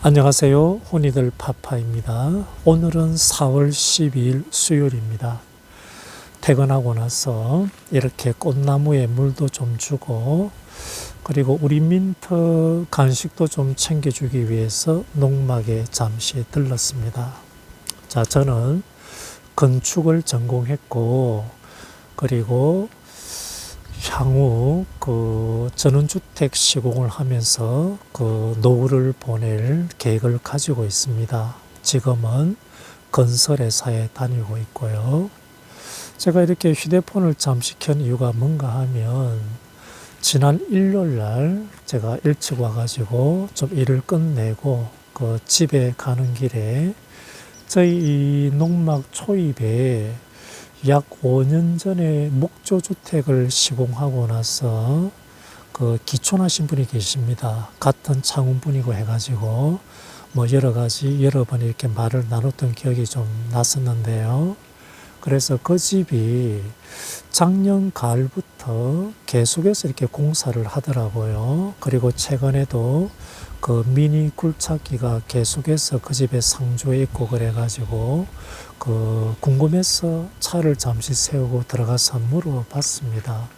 안녕하세요. 혼이들 파파입니다. 오늘은 4월 12일 수요일입니다. 퇴근하고 나서 이렇게 꽃나무에 물도 좀 주고 그리고 우리 민트 간식도 좀 챙겨주기 위해서 농막에 잠시 들렀습니다. 자, 저는 건축을 전공했고 그리고 향후 전원주택 시공을 하면서 노후를 보낼 계획을 가지고 있습니다. 지금은 건설회사에 다니고 있고요. 제가 이렇게 휴대폰을 잠시 켠 이유가 뭔가 하면 지난 일요일 날 제가 일찍 와가지고 좀 일을 끝내고 집에 가는 길에 저희 이 농막 초입에 약 5년 전에 목조주택을 시공하고 나서 기촌하신 분이 계십니다. 같은 창원분이고 해가지고 여러 번 이렇게 말을 나눴던 기억이 좀 났었는데요. 그래서 그 집이 작년 가을부터 계속해서 이렇게 공사를 하더라고요. 그리고 최근에도 미니 굴착기가 계속해서 그 집에 상주에 있고 그래가지고 궁금해서 차를 잠시 세우고 들어가서 물어봤습니다.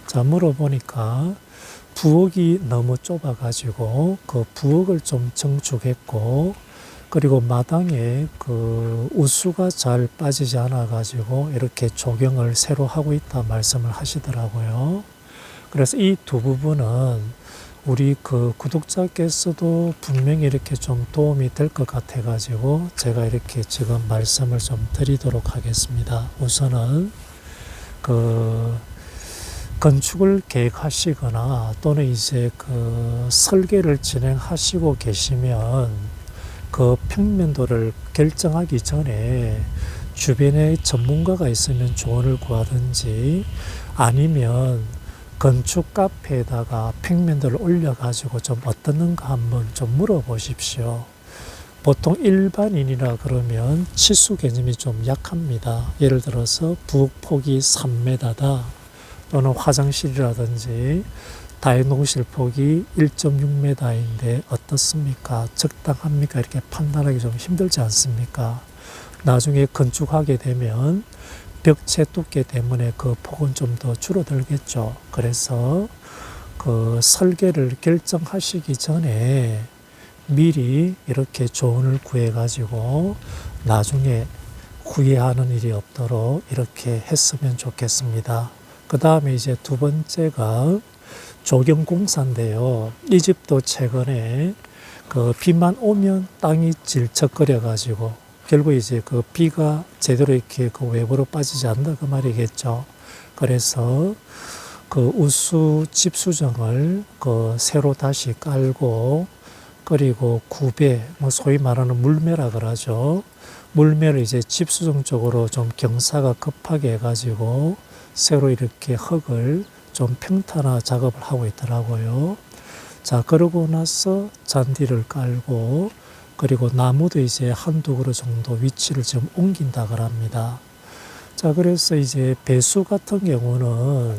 자, 물어보니까 부엌이 너무 좁아가지고 부엌을 좀 증축했고 그리고 마당에 우수가 잘 빠지지 않아가지고 이렇게 조경을 새로 하고 있다 말씀을 하시더라고요. 그래서 이 두 부분은 우리 구독자께서도 분명히 이렇게 좀 도움이 될 것 같아가지고 제가 이렇게 지금 말씀을 좀 드리도록 하겠습니다. 우선은 건축을 계획하시거나 또는 이제 설계를 진행하시고 계시면 평면도를 결정하기 전에 주변에 전문가가 있으면 조언을 구하든지 아니면 건축 카페에다가 평면도를 올려가지고 좀 어떻는가 한번 좀 물어보십시오. 보통 일반인이라 그러면 치수 개념이 좀 약합니다. 예를 들어서 부엌 폭이 3m다 또는 화장실이라든지 다용도실 폭이 1.6m인데 어떻습니까? 적당합니까? 이렇게 판단하기 좀 힘들지 않습니까? 나중에 건축하게 되면 벽체 두께 때문에 폭은 좀 더 줄어들겠죠. 그래서 설계를 결정하시기 전에 미리 이렇게 조언을 구해가지고 나중에 후회하는 일이 없도록 이렇게 했으면 좋겠습니다. 그 다음에 이제 두 번째가 조경공사인데요. 이 집도 최근에 비만 오면 땅이 질척거려가지고 결국 이제 비가 제대로 이렇게 외부로 빠지지 않는다 그 말이겠죠. 그래서 우수 집수정을 새로 다시 깔고 그리고 구배 소위 말하는 물매라 그러죠. 물매를 이제 집수정 쪽으로 좀 경사가 급하게 해가지고 새로 이렇게 흙을 좀 평탄화 작업을 하고 있더라고요. 자, 그러고 나서 잔디를 깔고 그리고 나무도 이제 한두 그루 정도 위치를 좀 옮긴다 그럽니다. 자, 그래서 이제 배수 같은 경우는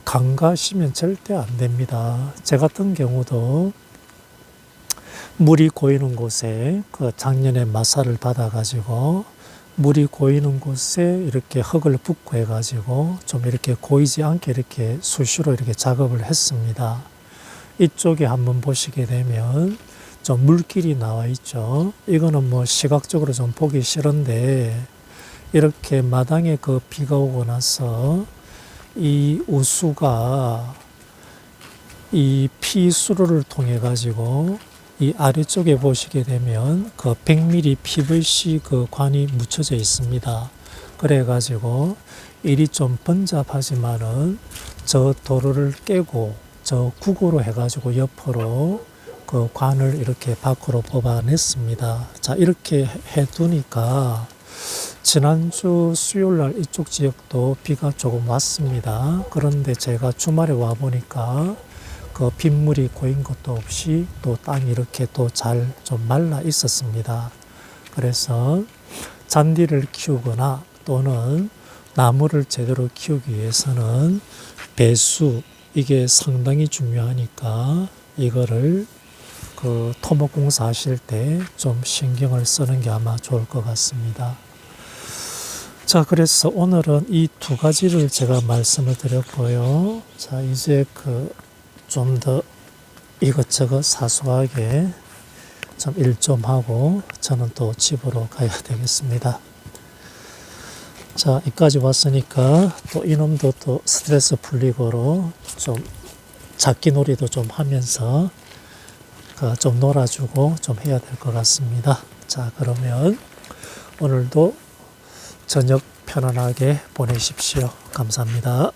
강가시면 절대 안 됩니다. 제 같은 경우도 물이 고이는 곳에 작년에 마사를 받아가지고 물이 고이는 곳에 이렇게 흙을 붓고 해가지고 좀 이렇게 고이지 않게 이렇게 수시로 이렇게 작업을 했습니다. 이쪽에 한번 보시게 되면 좀 물길이 나와 있죠. 이거는 시각적으로 좀 보기 싫은데 이렇게 마당에 비가 오고 나서 이 우수가 이 피수로를 통해 가지고 이 아래쪽에 보시게 되면 100mm PVC 관이 묻혀져 있습니다. 그래 가지고 일이 좀 번잡하지만은 저 도로를 깨고 저 구고로 해가지고 옆으로 관을 이렇게 밖으로 뽑아냈습니다. 자, 이렇게 해두니까 지난주 수요일날 이쪽 지역도 비가 조금 왔습니다. 그런데 제가 주말에 와 보니까 빗물이 고인 것도 없이 또 땅이 이렇게 또 잘 좀 말라 있었습니다. 그래서 잔디를 키우거나 또는 나무를 제대로 키우기 위해서는 배수 이게 상당히 중요하니까 이거를 그 토목 공사 하실 때 좀 신경을 쓰는 게 아마 좋을 것 같습니다. 자, 그래서 오늘은 이 두 가지를 제가 말씀을 드렸고요. 자, 이제 그 좀 더 이것저것 사소하게 좀 일 좀 하고 저는 또 집으로 가야 되겠습니다. 자, 여기까지 왔으니까 또 이놈도 또 스트레스 풀리고로 좀 잡기 놀이도 좀 하면서 좀 놀아주고 좀 해야 될 것 같습니다. 자, 그러면 오늘도 저녁 편안하게 보내십시오. 감사합니다.